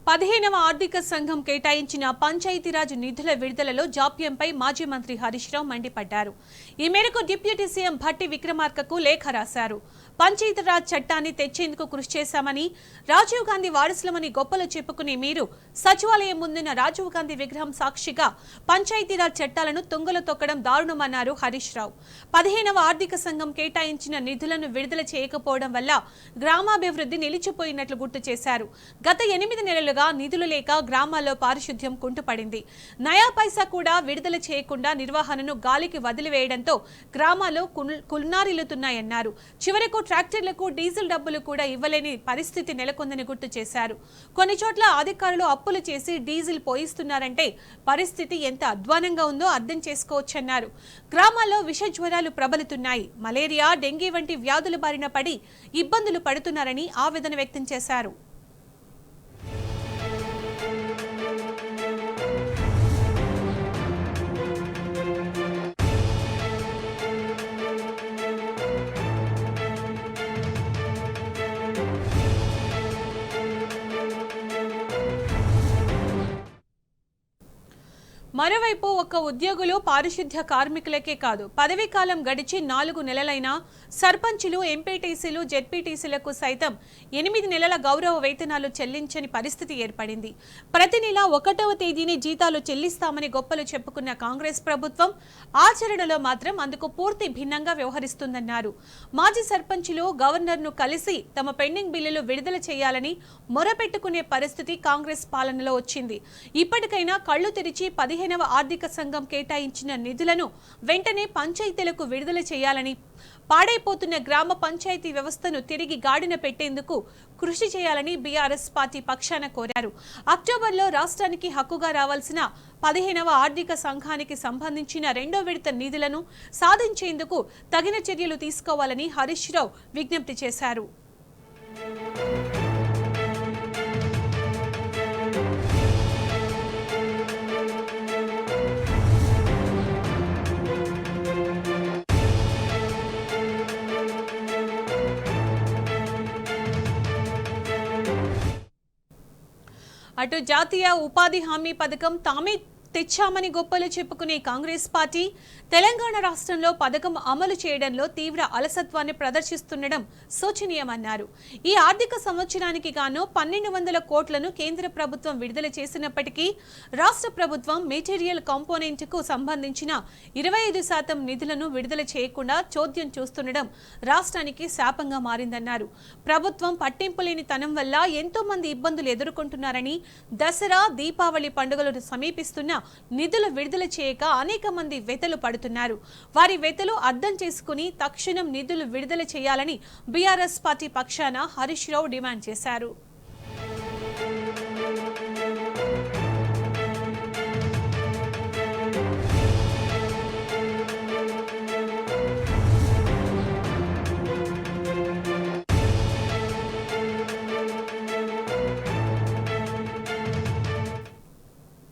15వ ఆర్థిక సంఘం కేటాయించిన పంచాయతీరాజ్ నిధుల విడుదలలో జాప్యంపై మాజీ మంత్రి హరీష్ రావు మండిపడ్డారు. ఈ మేరకు డిప్యూటీ సీఎం భట్టి విక్రమార్కకు లేఖ రాశారు. పంచాయతీరాజ్ చట్టాన్ని తెచ్చేందుకు కృషి చేశామని, రాజీవ్ గాంధీ వారసులమని గొప్పలు చెప్పుకునే మీరు సచివాలయం ముందున్న రాజీవ్ గాంధీ విగ్రహం సాక్షిగా పంచాయతీరాజ్ చట్టాలను తుంగలో తొక్కడం దారుణమన్నారు హరీష్ రావు. 15వ ఆర్థిక సంఘం కేటాయించిన నిధులను విడుదల చేయకపోవడం వల్ల గ్రామాభివృద్ధి నిలిచిపోయినట్లు గుర్తు చేశారు. గత 8 నెలలుగా నిధులు లేక గ్రామాల్లో పారిశుద్ధ్యం కుంటుపడింది. నయా పైసా కూడా విడుదల చేయకుండా నిర్వహణను గాలికి వదిలివేయడంతో గ్రామాల్లో కుల్నారిల్లుతున్నాయన్నారు. చివరకు ట్రాక్టర్లకు డీజిల్ డబ్బులు కూడా ఇవ్వలేని పరిస్థితి నెలకొందని గుర్తు చేశారు. కొన్ని చోట్ల అధికారులు అప్పులు చేసి డీజిల్ పోయిస్తున్నారంటే పరిస్థితి ఎంత అధ్వానంగా ఉందో అర్థం చేసుకోవచ్చన్నారు. గ్రామాల్లో విష జ్వరాలు ప్రబలుతున్నాయి. మలేరియా, డెంగీ వంటి వ్యాధుల బారిన పడి ఇబ్బందులు పడుతున్నారని ఆవేదన వ్యక్తం చేశారు. మరోవైపు ఒక్క ఉద్యోగులు పారిశుద్ధ్య కార్మికులకే కాదు, పదవీ కాలం గడిచి 4 నెలలైనా సర్పంచులు, ఎంపీటీసీలు, జెడ్పీటీసీలకు సైతం 8 నెలల గౌరవ వేతనాలు చెల్లించని పరిస్థితి ఏర్పడింది. ప్రతి నెల 1వ తేదీని జీతాలు చెల్లిస్తామని గొప్పలు చెప్పుకున్న కాంగ్రెస్ ప్రభుత్వం ఆచరణలో మాత్రం అందుకు పూర్తి భిన్నంగా వ్యవహరిస్తుందన్నారు. మాజీ సర్పంచులు గవర్నర్ను కలిసి తమ పెండింగ్ బిల్లులు విడుదల చేయాలని మొరపెట్టుకునే పరిస్థితి కాంగ్రెస్ పాలనలో వచ్చింది. ఇప్పటికైనా కళ్లు తెరిచి 15వ ఆర్థిక సంఘం కేటాయించిన నిధులను వెంటనే పంచాయతీలకు విడుదల చేయాలని, పాడైపోతున్న గ్రామ పంచాయతీ వ్యవస్థను తిరిగి గాడిన పెట్టేందుకు కృషి చేయాలని బీఆర్ఎస్ పార్టీ పక్షాన కోరారు. అక్టోబర్లో రాష్ట్రానికి హక్కుగా రావాల్సిన 15వ ఆర్థిక సంఘానికి సంబంధించిన 2వ విడత నిధులను సాధించేందుకు తగిన చర్యలు తీసుకోవాలని హరీష్ రావు విజ్ఞప్తి చేశారు. అటు జాతీయ ఉపాధి హామీ పథకం తామే తెచ్చామని గొప్పలు చెప్పుకునే కాంగ్రెస్ పార్టీ తెలంగాణ రాష్ట్రంలో పథకం అమలు చేయడంలో తీవ్ర అలసత్వాన్ని ప్రదర్శిస్తుండడం శోచనీయమన్నారు. ఈ ఆర్థిక సంవత్సరానికి గాను 1200 కోట్లను కేంద్ర ప్రభుత్వం విడుదల చేసినప్పటికీ రాష్ట్ర ప్రభుత్వం మెటీరియల్ కాంపోనెంట్ కు సంబంధించిన 25% నిధులను విడుదల చేయకుండా చోద్యం చూస్తుండడం రాష్ట్రానికి శాపంగా మారిందన్నారు. ప్రభుత్వం పట్టింపులేని తనం వల్ల ఎంతో మంది ఇబ్బందులు ఎదుర్కొంటున్నారని, దసరా, దీపావళి పండుగలు సమీపిస్తున్న నిధులు విడుదల చేయక అనేక మంది వెతలు పడుతున్నారు. వారి వెతలు అర్థం చేసుకుని తక్షణం నిధులు విడుదల చేయాలని బీఆర్ఎస్ పార్టీ పక్షాన హరీష్ రావు డిమాండ్ చేశారు.